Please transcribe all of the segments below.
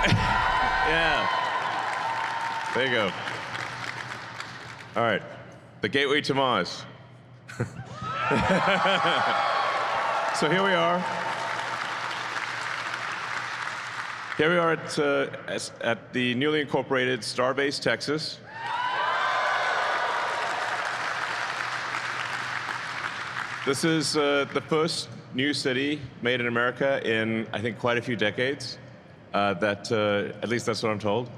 Yeah. There you go. All right. The gateway to Mars. So here we are. Here we are at the newly incorporated Starbase, Texas. This is the first new city made in America in, I think, quite a few decades. At least that's what I'm told.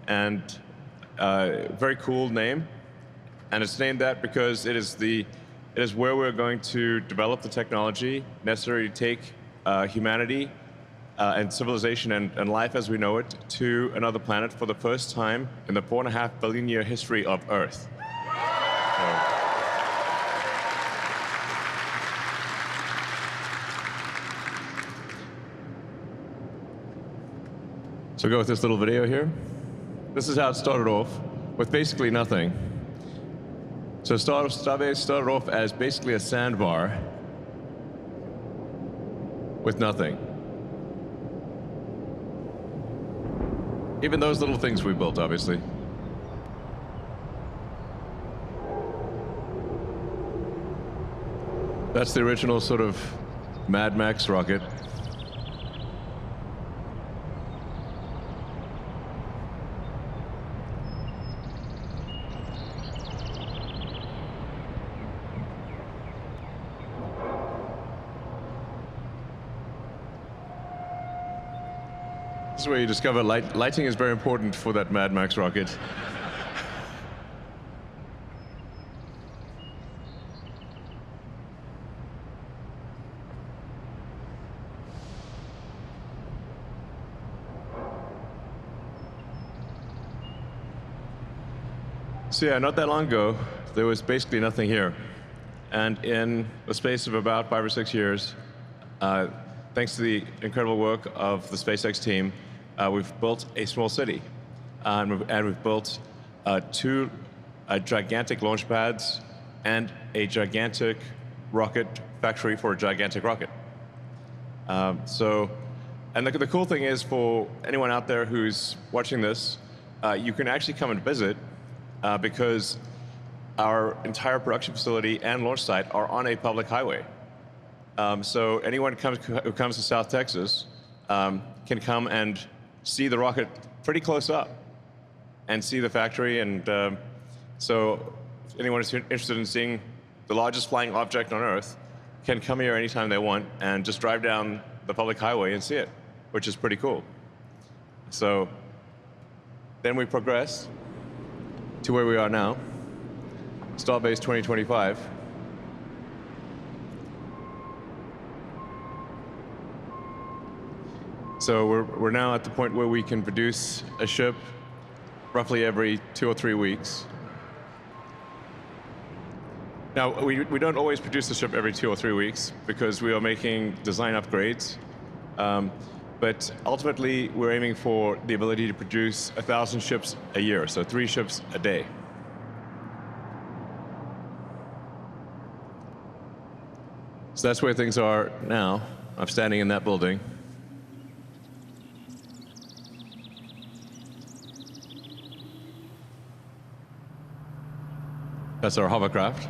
And very cool name. And it's named that because it is where we're going to develop the technology necessary to take humanity and civilization and life as we know it to another planet for the first time in the 4.5 billion year history of Earth. So go with this little video here. This is how it started off, with basically nothing. So Starbase started off as basically a sandbar with nothing. Even those little things we built, obviously. That's the original sort of Mad Max rocket. This is where you discover lighting is very important for that Mad Max rocket. So yeah, not that long ago, there was basically nothing here. And in the space of about 5 or 6 years, thanks to the incredible work of the SpaceX team, we've built a small city. And we've built 2 gigantic launch pads and a gigantic rocket factory for a gigantic rocket. And the cool thing is, for anyone out there who's watching this, you can actually come and visit because our entire production facility and launch site are on a public highway. So anyone who comes to South Texas can come and see the rocket pretty close up and see the factory. And so if anyone is interested in seeing the largest flying object on Earth can come here anytime they want and just drive down the public highway and see it, which is pretty cool. So then we progress to where we are now, Starbase 2025. So we're now at the point where we can produce a ship roughly every 2 or 3 weeks. Now, we don't always produce the ship every 2 or 3 weeks because we are making design upgrades. But ultimately, we're aiming for the ability to produce 1,000 ships a year, so 3 ships a day. So that's where things are now. I'm standing in that building. That's our hovercraft.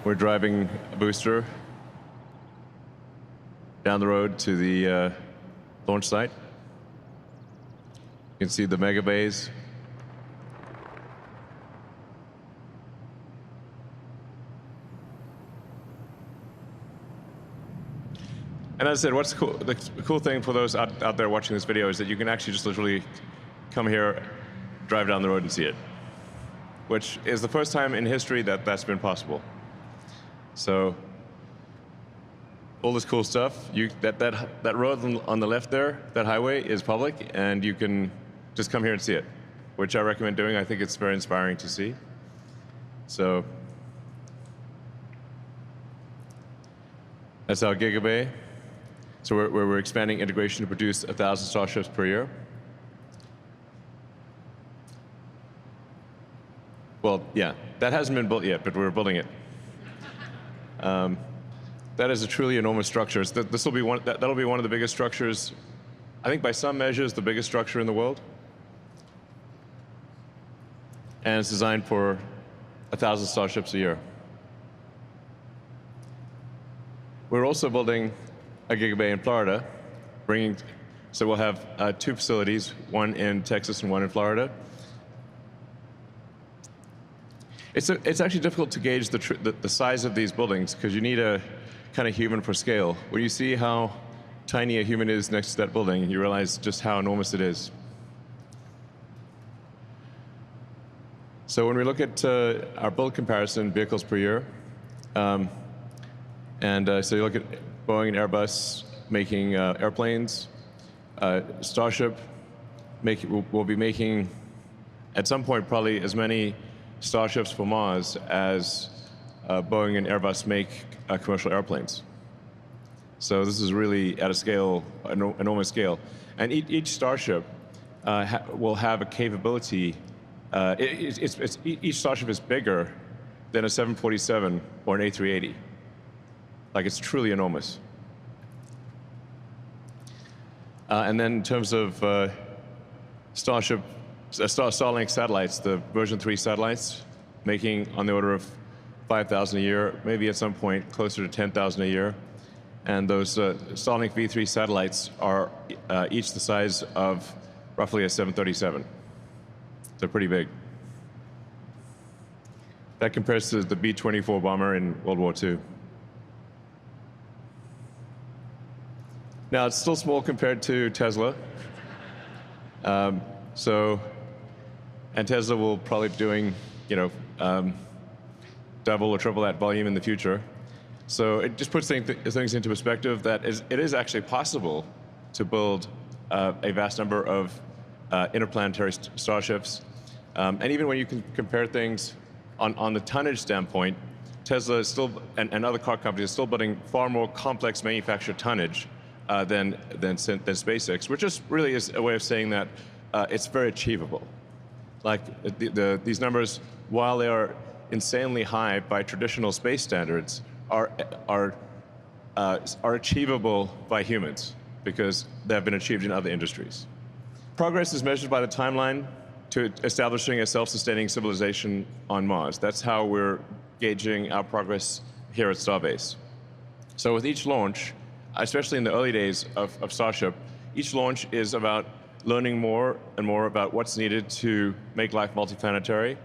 We're driving a booster down the road to the launch site. You can see the mega bays. And as I said, what's cool, the cool thing for those out there watching this video is that you can actually just literally come here, drive down the road and see it, which is the first time in history that that's been possible. So all this cool stuff, that road on the left there, that highway is public, and you can just come here and see it, which I recommend doing. I think it's very inspiring to see. So that's our Gigabay. So we're expanding integration to produce 1,000 Starships per year. Well, yeah, that hasn't been built yet, but we're building it. That is a truly enormous structure. This will be that'll be one of the biggest structures, I think by some measures, the biggest structure in the world. And it's designed for 1,000 starships a year. We're also building a gigabay in Florida, so we'll have 2 facilities, one in Texas and one in Florida. It's actually difficult to gauge the size of these buildings because you need a kind of human for scale. When you see how tiny a human is next to that building, you realize just how enormous it is. So when we look at our build comparison, vehicles per year, so you look at Boeing and Airbus making airplanes, Starship will be making, at some point, probably as many Starships for Mars as Boeing and Airbus make commercial airplanes. So this is really at a scale, enormous scale. And each Starship will have a capability. Each Starship is bigger than a 747 or an A380. Like, it's truly enormous. And then in terms of Starlink satellites, the version 3 satellites, making on the order of 5,000 a year, maybe at some point closer to 10,000 a year. And those Starlink V3 satellites are each the size of roughly a 737. They're pretty big. That compares to the B-24 bomber in World War II. Now, it's still small compared to Tesla. And Tesla will probably be doing, double or triple that volume in the future. So it just puts things into perspective that it is actually possible to build a vast number of interplanetary starships. And even when you can compare things on the tonnage standpoint, Tesla is still, and other car companies are still building far more complex manufactured tonnage than SpaceX, which just really is a way of saying that it's very achievable. Like these numbers, while they are insanely high by traditional space standards, are achievable by humans because they have been achieved in other industries. Progress is measured by the timeline to establishing a self-sustaining civilization on Mars. That's how we're gauging our progress here at Starbase. So with each launch, especially in the early days of Starship, each launch is about learning more and more about what's needed to make life multiplanetary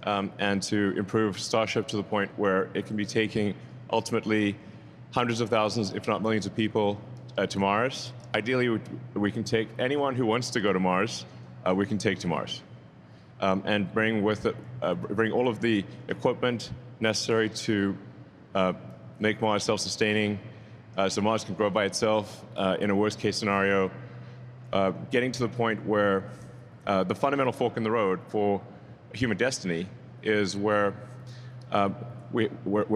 and to improve Starship to the point where it can be taking ultimately hundreds of thousands, if not millions of people to Mars. Ideally, we can take anyone who wants to go to Mars, we can take to Mars. And bring all of the equipment necessary to make Mars self-sustaining, so Mars can grow by itself in a worst-case scenario, getting to the point where the fundamental fork in the road for human destiny is where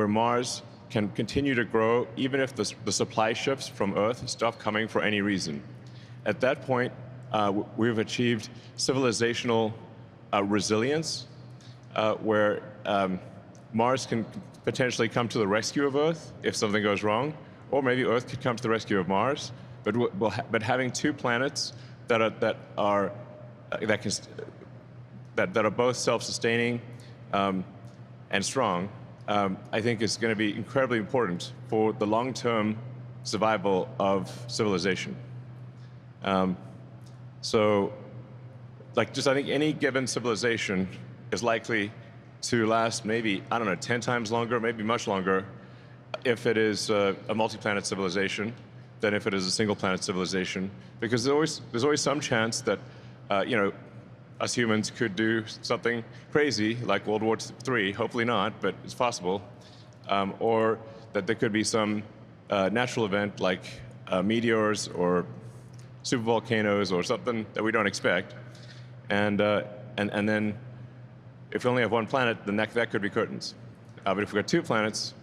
Mars can continue to grow even if the supply shifts from Earth stop coming for any reason. At that point, we've achieved civilizational resilience, where Mars can potentially come to the rescue of Earth if something goes wrong, or maybe Earth could come to the rescue of Mars. But having 2 planets that are both self-sustaining and strong, I think is going to be incredibly important for the long-term survival of civilization. I think any given civilization is likely to last maybe, 10 times longer, maybe much longer, if it is a multi-planet civilization than if it is a single-planet civilization, because there's always some chance that, us humans could do something crazy like World War III. Hopefully not, but it's possible, or that there could be some natural event like meteors or supervolcanoes or something that we don't expect, and then if we only have 1 planet, then that could be curtains. But if we've got 2 planets,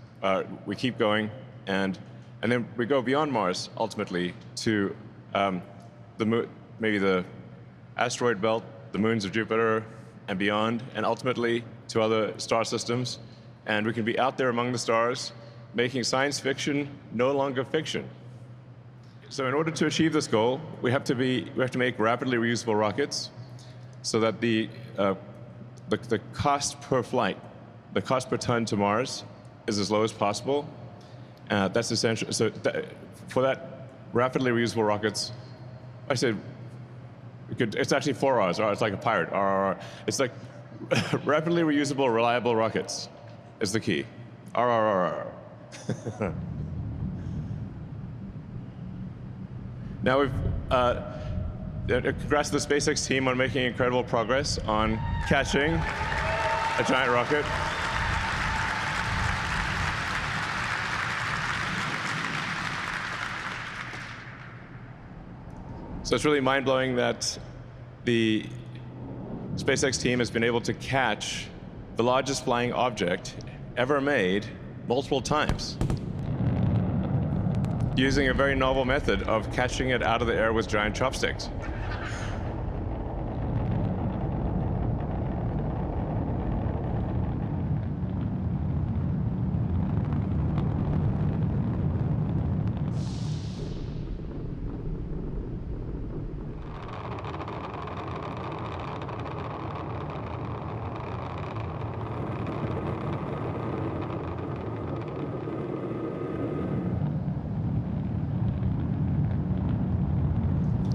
we keep going, and then we go beyond Mars ultimately to maybe the asteroid belt, the moons of Jupiter, and beyond, and ultimately to other star systems, and we can be out there among the stars, making science fiction no longer fiction. So in order to achieve this goal, we have to make rapidly reusable rockets so that the cost per flight, the cost per ton to Mars, is as low as possible. That's essential. So for that, rapidly reusable rockets, I said, it's actually 4 R's. It's like a pirate. RRR. It's like rapidly reusable, reliable rockets is the key. RRR. Now congrats to the SpaceX team on making incredible progress on catching a giant rocket. So it's really mind-blowing that the SpaceX team has been able to catch the largest flying object ever made multiple times, using a very novel method of catching it out of the air with giant chopsticks.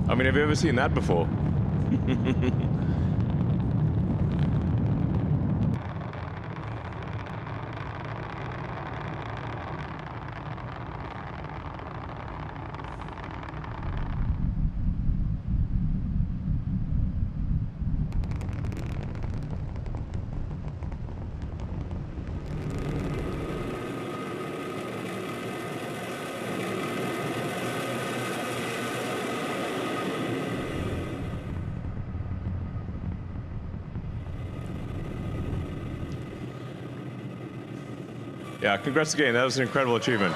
I mean, have you ever seen that before? Yeah, congrats again. That was an incredible achievement.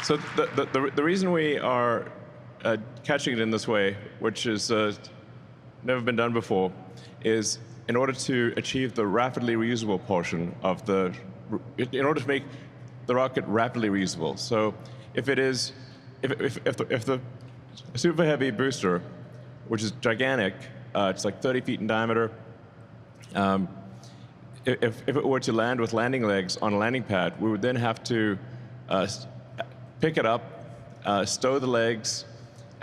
So the reason we are catching it in this way, which has never been done before, is in order to achieve the rapidly reusable portion of in order to make the rocket rapidly reusable. So if the super heavy booster, which is gigantic, it's like 30 feet in diameter. If it were to land with landing legs on a landing pad, we would then have to pick it up, stow the legs,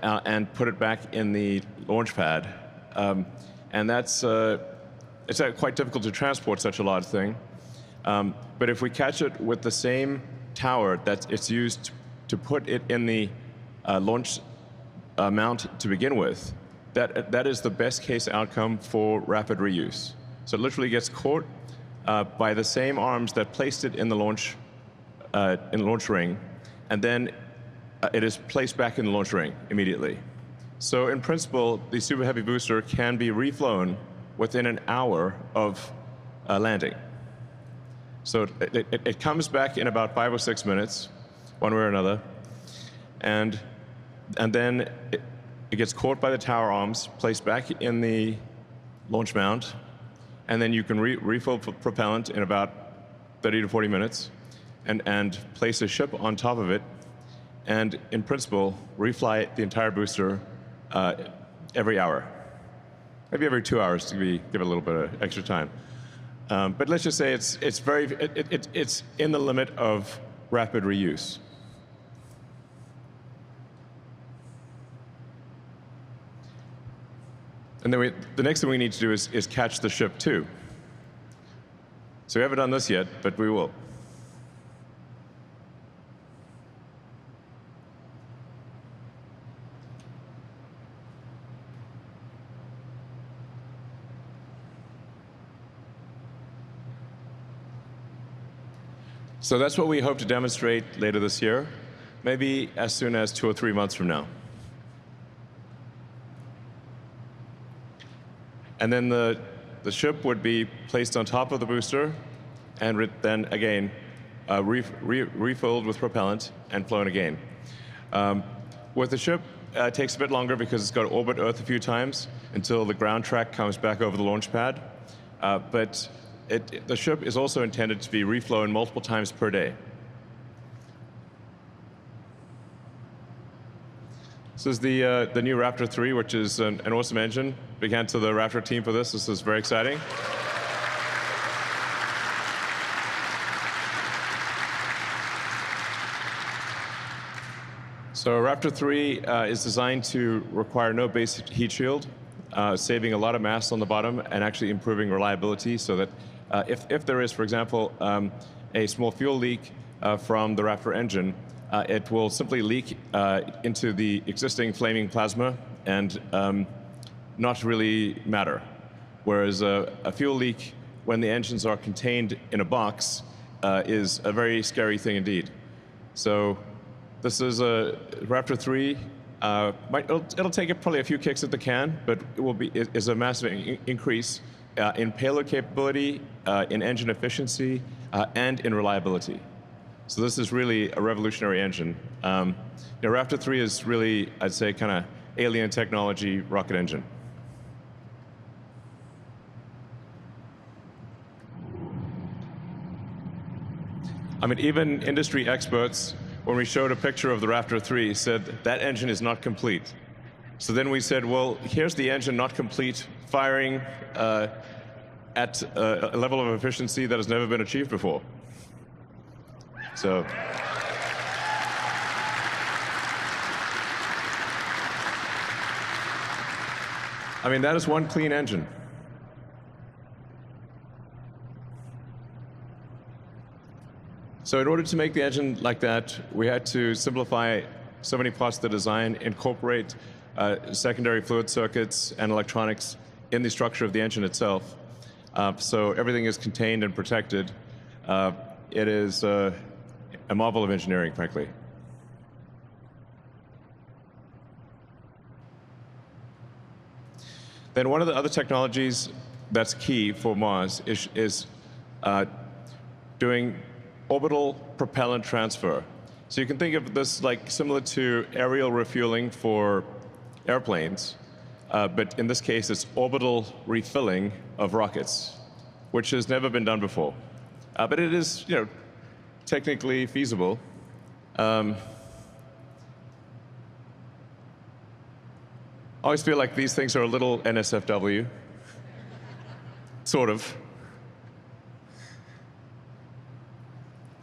and put it back in the launch pad. And it's quite difficult to transport such a large thing. But if we catch it with the same tower that it's used to put it in the launch mount to begin with, that is the best case outcome for rapid reuse. So it literally gets caught by the same arms that placed it in the launch ring, and then it is placed back in the launch ring immediately. So in principle, the Super Heavy booster can be reflown within an hour of landing. So it comes back in about 5 or 6 minutes, one way or another, and then it gets caught by the tower arms, placed back in the launch mount, and then you can refill propellant in about 30 to 40 minutes, and place a ship on top of it, and in principle, refly the entire booster every hour. Maybe every 2 hours to give it a little bit of extra time. But let's just say it's in the limit of rapid reuse. And then the next thing we need to do is catch the ship too. So we haven't done this yet, but we will. So that's what we hope to demonstrate later this year, maybe as soon as 2 or 3 months from now. And then the ship would be placed on top of the booster, and then again refilled with propellant and flown again. With the ship, it takes a bit longer because it's got to orbit Earth a few times until the ground track comes back over the launch pad. But the ship is also intended to be reflown multiple times per day. This is the new Raptor 3, which is an awesome engine. Big hand to the Raptor team for this. This is very exciting. So Raptor 3 is designed to require no base heat shield, saving a lot of mass on the bottom and actually improving reliability so that if there is, for example, a small fuel leak from the Raptor engine, it will simply leak into the existing flaming plasma and not really matter. Whereas a fuel leak, when the engines are contained in a box, is a very scary thing indeed. So this is a Raptor 3. It'll take it probably a few kicks at the can, but it is a massive increase in payload capability, in engine efficiency, and in reliability. So this is really a revolutionary engine. Raptor 3 is really, I'd say, kind of alien technology rocket engine. I mean, even industry experts, when we showed a picture of the Raptor 3, said that engine is not complete. So then we said, well, here's the engine not complete, firing at a level of efficiency that has never been achieved before. So I mean, that is one clean engine. So in order to make the engine like that, we had to simplify so many parts of the design, incorporate secondary fluid circuits and electronics in the structure of the engine itself. So everything is contained and protected. It is a marvel of engineering, frankly. Then one of the other technologies that's key for Mars is doing orbital propellant transfer. So you can think of this like similar to aerial refueling for airplanes, but in this case it's orbital refilling of rockets, which has never been done before. But it is, technically feasible. I always feel like these things are a little NSFW, sort of.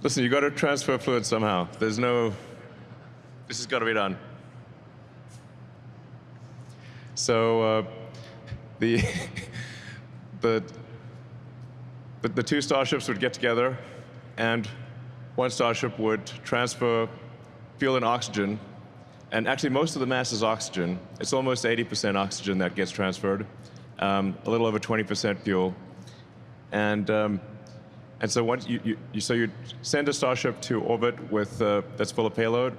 Listen, you got to transfer fluid somehow. This has got to be done. So the two starships would get together, and one starship would transfer fuel and oxygen. And actually, most of the mass is oxygen. It's almost 80% oxygen that gets transferred, a little over 20% fuel. And so once you send a starship to orbit with that's full of payload,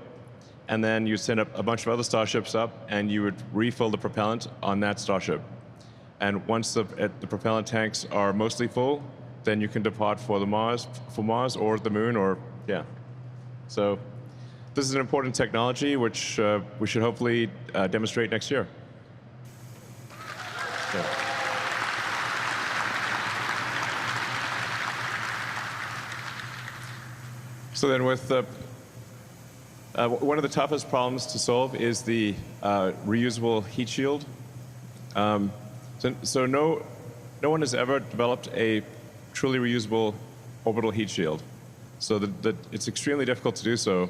and then you send a bunch of other starships up, and you would refill the propellant on that starship. And once the propellant tanks are mostly full, then you can depart for Mars or the Moon, or yeah. So this is an important technology which we should hopefully demonstrate next year. Yeah. So then with one of the toughest problems to solve is the reusable heat shield. So no one has ever developed a truly reusable orbital heat shield. So it's extremely difficult to do so.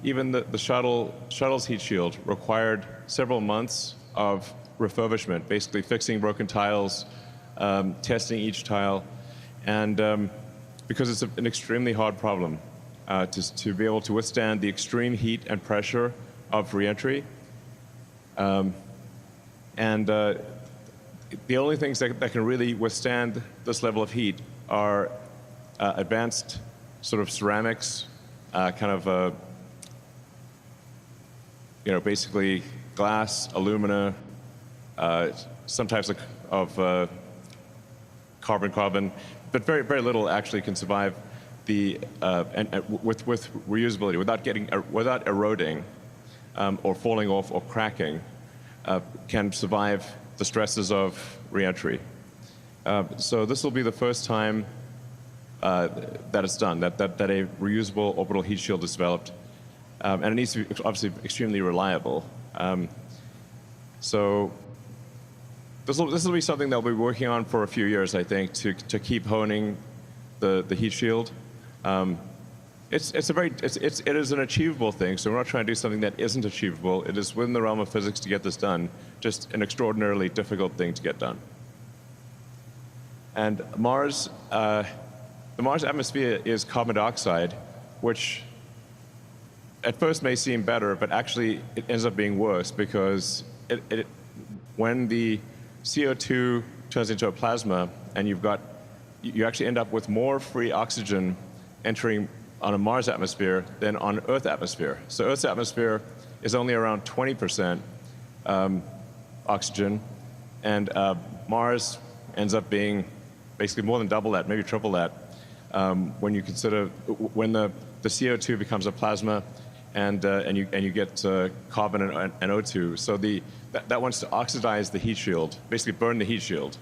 Even the shuttle's heat shield required several months of refurbishment, basically fixing broken tiles, testing each tile, and because it's an extremely hard problem to be able to withstand the extreme heat and pressure of reentry. And the only things that can really withstand this level of heat are advanced sort of ceramics, basically glass, alumina, some types of carbon, but very, very little actually can survive with reusability without eroding. or falling off or cracking can survive the stresses of reentry. So this will be the first time that it's done, that a reusable orbital heat shield is developed. And it needs to be obviously extremely reliable. So this will be something that we'll be working on for a few years, I think, to keep honing the heat shield. It is an achievable thing, so we're not trying to do something that isn't achievable. It is within the realm of physics to get this done, just an extraordinarily difficult thing to get done. And Mars, the Mars atmosphere is carbon dioxide, which at first may seem better, but actually it ends up being worse because when the CO2 turns into a plasma and you actually end up with more free oxygen entering on a Mars atmosphere than on Earth atmosphere. So Earth's atmosphere is only around 20% oxygen, and Mars ends up being basically more than double that, maybe triple that, when you consider when the CO2 becomes a plasma and you get carbon and O2. So that wants to oxidize the heat shield, basically burn the heat shield.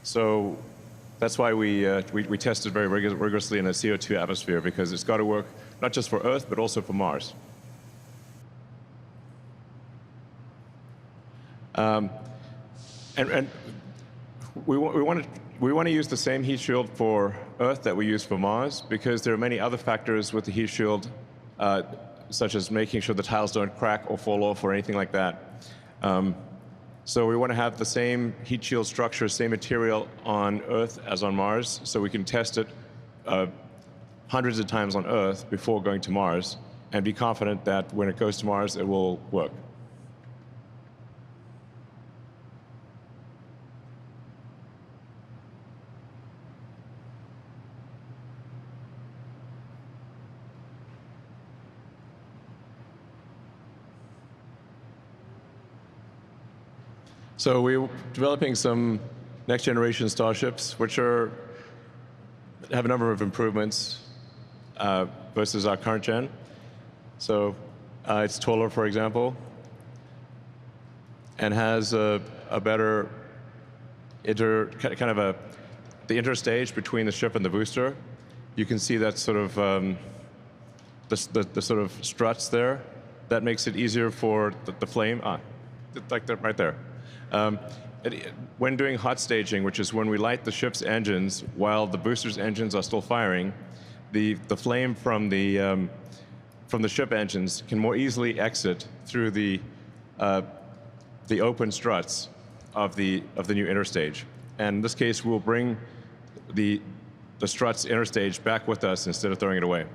So that's why we tested very rigorously in a CO2 atmosphere, because it's got to work not just for Earth, but also for Mars. And we want to use the same heat shield for Earth that we use for Mars, because there are many other factors with the heat shield, such as making sure the tiles don't crack or fall off or anything like that. So we want to have the same heat shield structure, same material on Earth as on Mars, so we can test it hundreds of times on Earth before going to Mars, and be confident that when it goes to Mars, it will work. So we're developing some next-generation starships, which have a number of improvements versus our current gen. So it's taller, for example, and has a better the interstage between the ship and the booster. You can see that sort of the sort of struts there. That makes it easier for the flame, like that right there. When doing hot staging, which is when we light the ship's engines while the booster's engines are still firing, the flame from the ship engines can more easily exit through the open struts of the new interstage. And in this case, we'll bring the struts interstage back with us instead of throwing it away.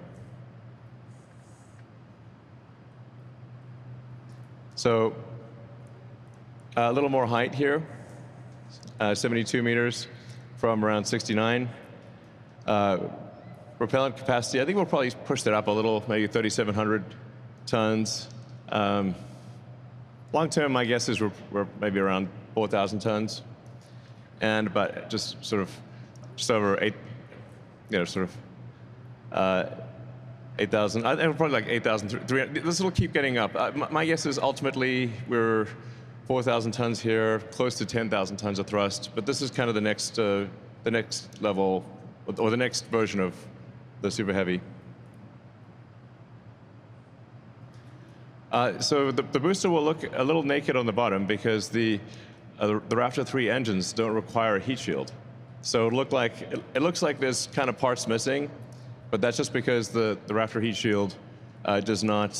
So a little more height here, 72 meters from around 69. Propellant capacity, I think we'll probably push that up a little, maybe 3,700 tons. Long term, my guess is we're maybe around 4,000 tons. And about just over 8,000, probably like 8,300. This will keep getting up. My guess is ultimately we're 4,000 tons here, close to 10,000 tons of thrust. But this is kind of the next level, or the next version of the Super Heavy. So the booster will look a little naked on the bottom because the Raptor 3 engines don't require a heat shield. So it looks like there's kind of parts missing, but that's just because the Raptor heat shield does not.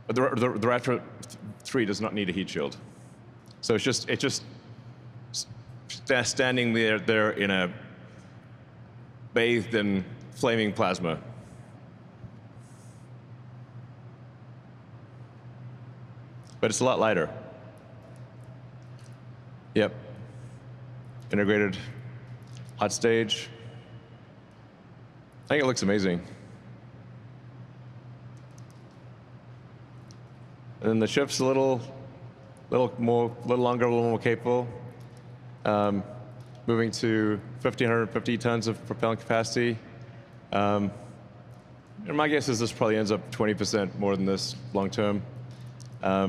The Raptor 3 does not need a heat shield. So it's just standing there in a bathed in flaming plasma. But it's a lot lighter. Yep. Integrated hot stage. I think it looks amazing. And then the ship's a little longer, a little more capable. Moving to 1,550 tons of propellant capacity. And my guess is this probably ends up 20% more than this long term. Yeah,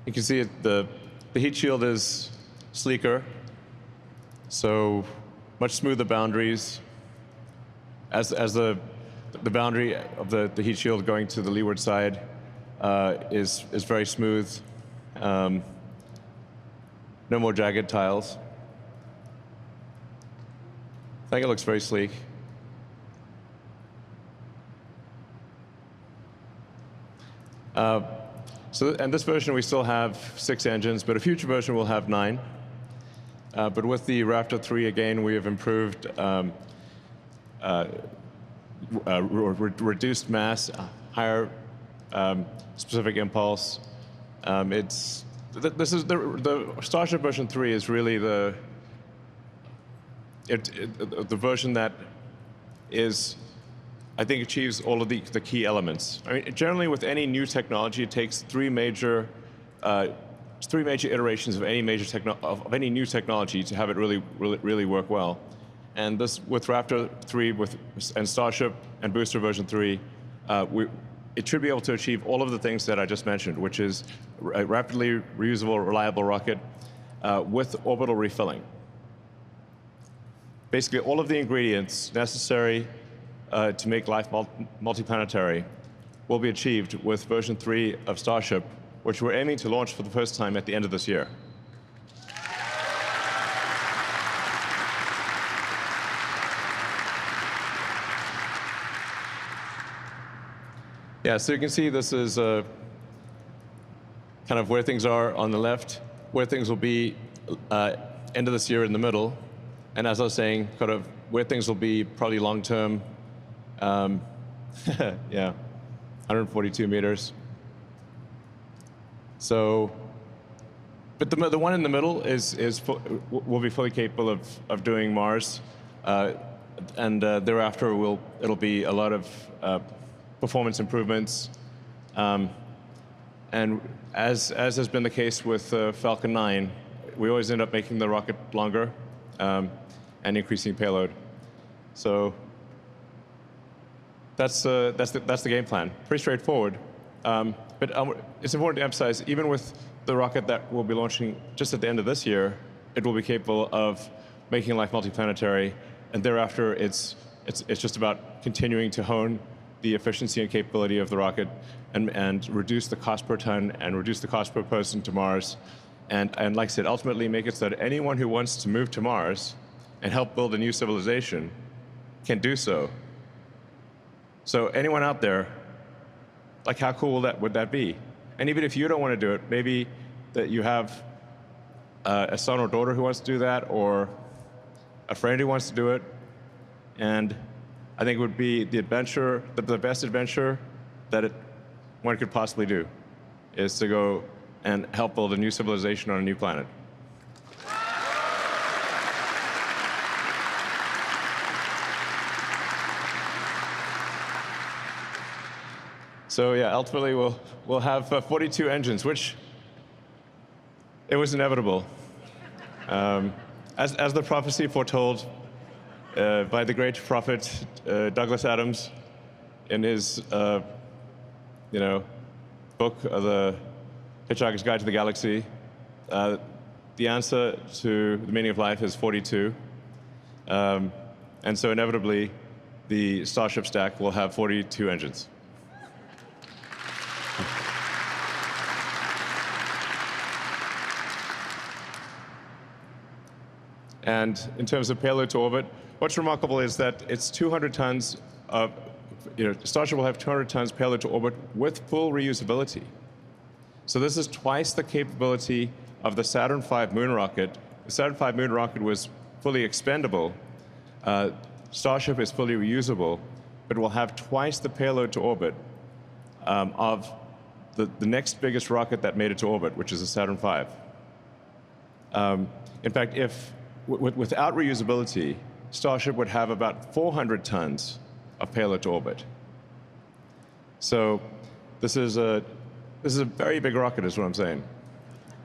you can see the heat shield is sleeker, so much smoother boundaries. As the boundary of the heat shield going to the leeward side is very smooth. No more jagged tiles. I think it looks very sleek. And this version, we still have 6 engines, but a future version will have 9. But with the Raptor 3, again, we have improved reduced mass, higher specific impulse. The Starship version 3 is really the version that is, I think, achieves all of the key elements. I mean, generally with any new technology, it takes three major iterations of any new technology to have it really work well. And this, with Raptor 3 and Starship and Booster version 3, it should be able to achieve all of the things that I just mentioned, which is a rapidly reusable, reliable rocket with orbital refilling. Basically, all of the ingredients necessary to make life multiplanetary will be achieved with version 3 of Starship, which we're aiming to launch for the first time at the end of this year. Yeah, so you can see this is kind of where things are on the left, where things will be end of this year in the middle, and as I was saying, kind of where things will be probably long term. Yeah, 142 meters. So, but the one in the middle will be fully capable of doing Mars, and thereafter it'll be a lot of performance improvements, and as has been the case with Falcon 9, we always end up making the rocket longer and increasing payload. So that's the game plan. Pretty straightforward, but it's important to emphasize, even with the rocket that we'll be launching just at the end of this year, it will be capable of making life multiplanetary, and thereafter it's just about continuing to hone the efficiency and capability of the rocket and reduce the cost per ton and reduce the cost per person to Mars. And like I said, ultimately make it so that anyone who wants to move to Mars and help build a new civilization can do so. So anyone out there, like, how cool would that be? And even if you don't want to do it, maybe that you have a son or daughter who wants to do that, or a friend who wants to do it, and I think it would be the best adventure that one could possibly do, is to go and help build a new civilization on a new planet. So yeah, ultimately we'll have 42 engines, which it was inevitable. As the prophecy foretold by the great prophet Douglas Adams in his book, The Hitchhiker's Guide to the Galaxy, the answer to the meaning of life is 42. And so inevitably, the Starship stack will have 42 engines. And in terms of payload to orbit, what's remarkable is that it's 200 tons of, Starship will have 200 tons payload to orbit with full reusability. So this is twice the capability of the Saturn V moon rocket. The Saturn V moon rocket was fully expendable. Starship is fully reusable, but will have twice the payload to orbit of the next biggest rocket that made it to orbit, which is the Saturn V. In fact, without reusability, Starship would have about 400 tons of payload to orbit. So this is a very big rocket, is what I'm saying.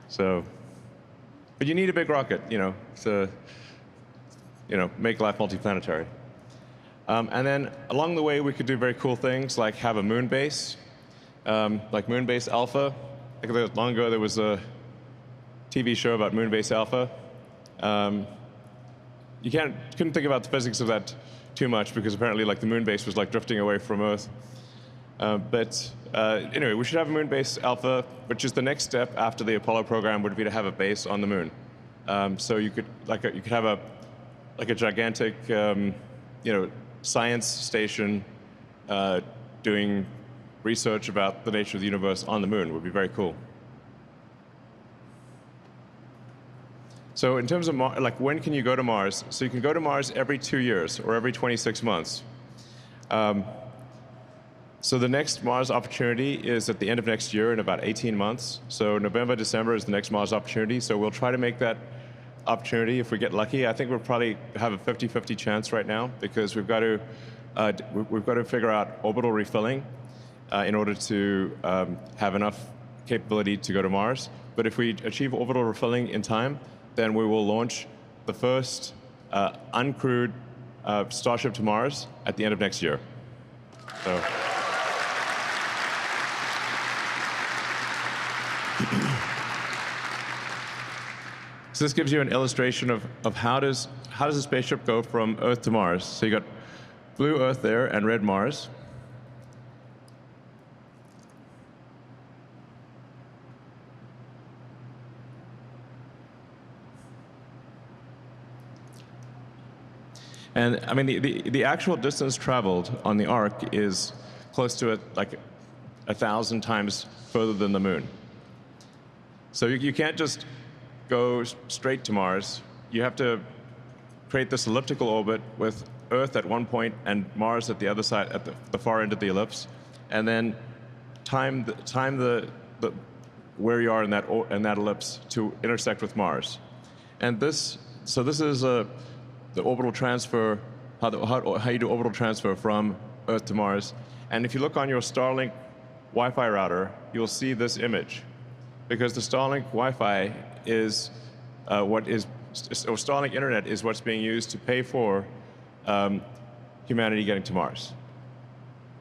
So, but you need a big rocket, to make life multiplanetary. And then along the way, we could do very cool things like have a moon base, like Moonbase Alpha. I think long ago there was a TV show about Moonbase Alpha. You couldn't think about the physics of that too much because apparently like the moon base was like drifting away from Earth. Anyway, we should have a Moonbase Alpha, which is the next step after the Apollo program would be to have a base on the moon. So you could have a gigantic science station doing research about the nature of the universe on the moon. Would be very cool. So in terms of when can you go to Mars? So you can go to Mars every 2 years or every 26 months. So the next Mars opportunity is at the end of next year in about 18 months. So November, December is the next Mars opportunity. So we'll try to make that opportunity if we get lucky. I think we'll probably have a 50-50 chance right now because we've got to figure out orbital refilling in order to have enough capability to go to Mars. But if we achieve orbital refilling in time, then we will launch the first uncrewed Starship to Mars at the end of next year. So this gives you an illustration of how does a spaceship go from Earth to Mars. So you got blue Earth there and red Mars. And I mean, the actual distance traveled on the Ark is close to like 1,000 times further than the moon. So you can't just go straight to Mars. You have to create this elliptical orbit with Earth at one point and Mars at the other side, at the far end of the ellipse, and then time where you are in that ellipse to intersect with Mars. And this is the orbital transfer, how you do orbital transfer from Earth to Mars. And if you look on your Starlink Wi-Fi router, you'll see this image. Because the Starlink Wi-Fi is Starlink Internet is what's being used to pay for humanity getting to Mars.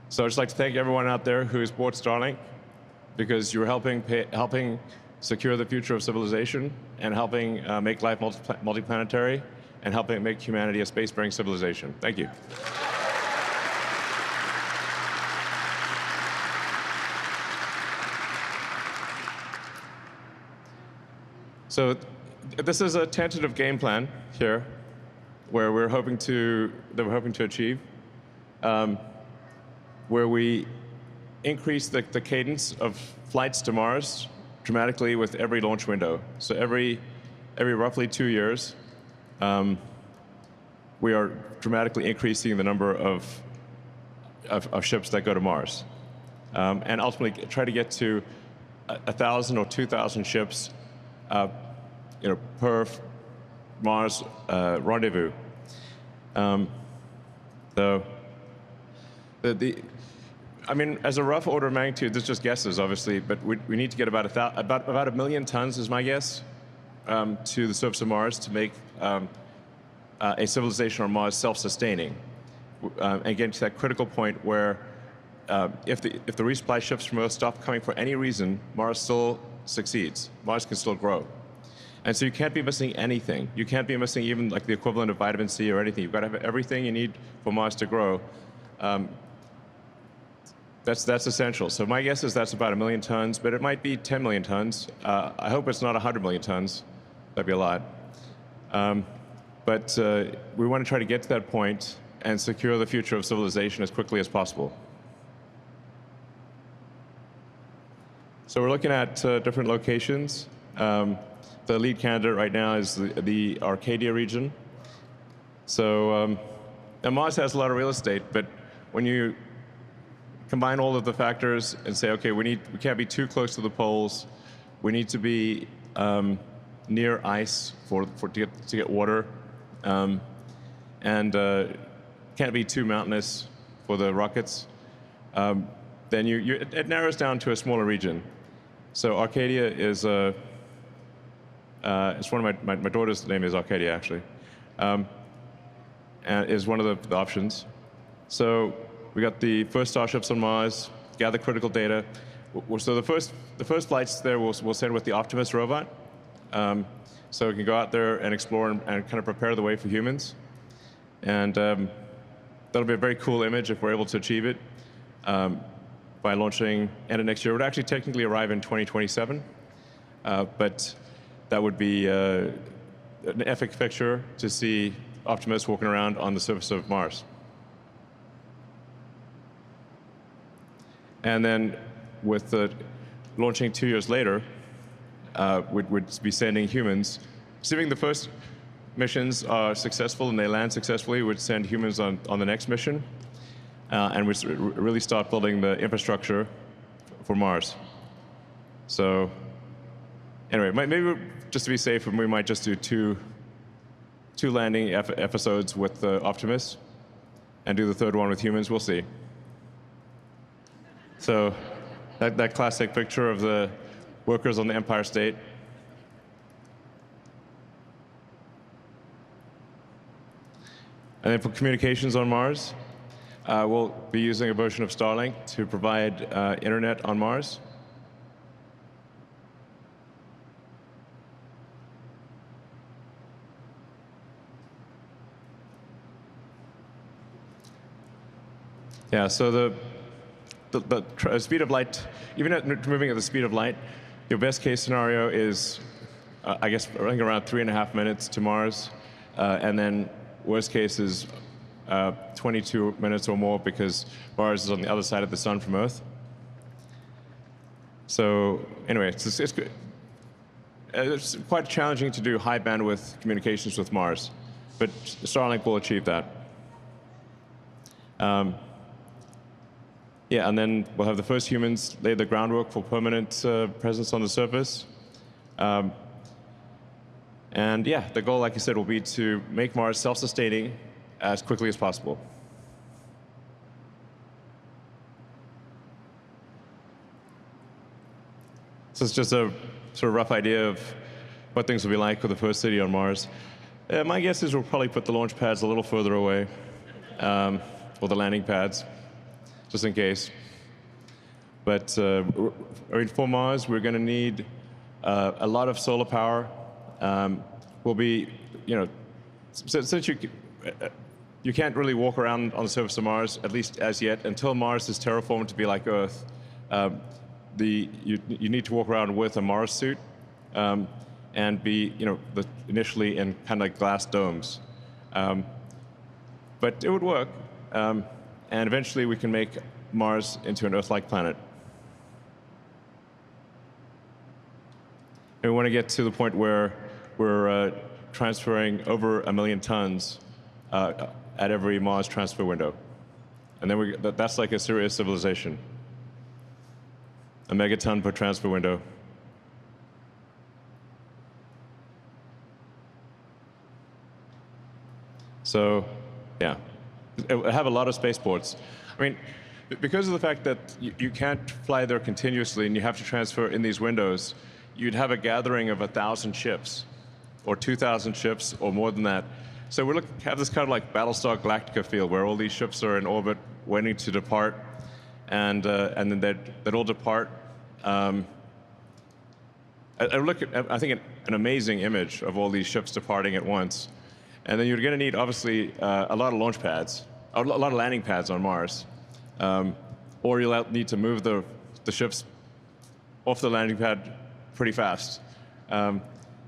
So I'd just like to thank everyone out there who's bought Starlink, because you're helping secure the future of civilization and helping make life multiplanetary and helping make humanity a spacefaring civilization. Thank you. So this is a tentative game plan here, where we're hoping to achieve, where we increase the cadence of flights to Mars dramatically with every launch window. So every roughly 2 years, we are dramatically increasing the number of ships that go to Mars, and ultimately try to get to 1,000 or 2,000 ships per Mars rendezvous. I mean, as a rough order of magnitude, this is just guesses, obviously, but we need to get about 1 million tons, is my guess, to the surface of Mars to make a civilization on Mars self-sustaining. Again, to that critical point where if the resupply ships from Earth stop coming for any reason, Mars still succeeds. Mars can still grow. And so you can't be missing anything. You can't be missing even like the equivalent of vitamin C or anything. You've got to have everything you need for Mars to grow. That's essential. So my guess is that's about 1 million tons, but it might be 10 million tons. I hope it's not 100 million tons. That'd be a lot. But we want to try to get to that point and secure the future of civilization as quickly as possible. So we're looking at different locations. The lead candidate right now is the Arcadia region. So now Mars has a lot of real estate, but when you combine all of the factors and say, okay, we can't be too close to the poles. We need to be near ice to get water, and can't be too mountainous for the rockets. Then it narrows down to a smaller region. So Arcadia is it's one of my daughter's name is Arcadia, actually, and is one of the options. So we got the first starships on Mars, gather critical data. So the first flights there we'll send with the Optimus robot. So we can go out there and explore and kind of prepare the way for humans. And that'll be a very cool image if we're able to achieve it by launching end of next year. It would actually technically arrive in 2027, but that would be an epic picture to see Optimus walking around on the surface of Mars. And then with the launching 2 years later, we'd be sending humans. Assuming the first missions are successful and they land successfully, we'd send humans on the next mission, and we'd really start building the infrastructure for Mars. So anyway, maybe just to be safe, we might just do two landing episodes with the Optimus and do the third one with humans. We'll see. So that classic picture of the workers on the Empire State. And then for communications on Mars, we'll be using a version of Starlink to provide internet on Mars. Yeah, so the speed of light, even at moving at the speed of light, your best case scenario is, I guess, running around 3.5 minutes to Mars, and then worst case is 22 minutes or more because Mars is on the other side of the sun from Earth. So anyway, it's quite challenging to do high bandwidth communications with Mars, but Starlink will achieve that. Yeah, and then we'll have the first humans lay the groundwork for permanent presence on the surface. And yeah, the goal, like I said, will be to make Mars self-sustaining as quickly as possible. So it's just a sort of rough idea of what things will be like for the first city on Mars. My guess is we'll probably put the launch pads a little further away, or the landing pads, just in case. But I mean, for Mars, we're going to need a lot of solar power. We'll be, since you can't really walk around on the surface of Mars, at least as yet, until Mars is terraformed to be like Earth. You need to walk around with a Mars suit and be, initially in kind of like glass domes. But it would work. And eventually we can make Mars into an Earth-like planet. And we want to get to the point where we're transferring over 1 million tons at every Mars transfer window. And then that's like a serious civilization. 1 megaton per transfer window. So, yeah. I have a lot of spaceports. I mean, because of the fact that you can't fly there continuously and you have to transfer in these windows, you'd have a gathering of 1,000 ships, or 2,000 ships, or more than that. So we have this kind of like Battlestar Galactica feel, where all these ships are in orbit, waiting to depart, and then they'd all depart. I look at, I think, an amazing image of all these ships departing at once. And then you're going to need, obviously, a lot of launch pads, a lot of landing pads on Mars. Or you'll need to move the ships off the landing pad pretty fast.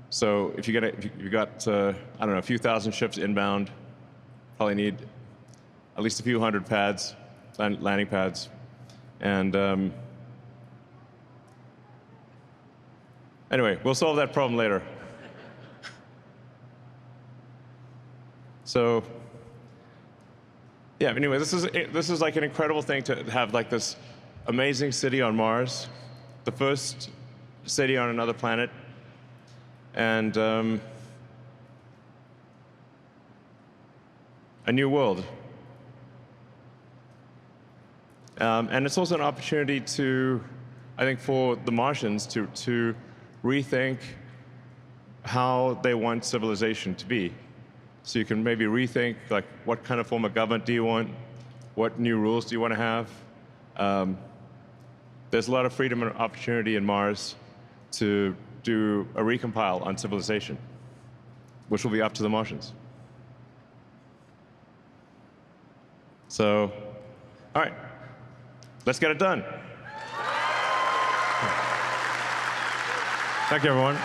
So if you've got, I don't know, a few thousand ships inbound, probably need at least a few hundred pads, landing pads. And anyway, we'll solve that problem later. So, yeah, anyway, this is like an incredible thing to have, like this amazing city on Mars, the first city on another planet, and a new world. And it's also an opportunity to, I think, for the Martians to rethink how they want civilization to be. So you can maybe rethink, like, what kind of form of government do you want? what new rules do you want to have? There's a lot of freedom and opportunity in Mars to do a recompile on civilization, which will be up to the Martians. So, all right, let's get it done. Thank you, everyone.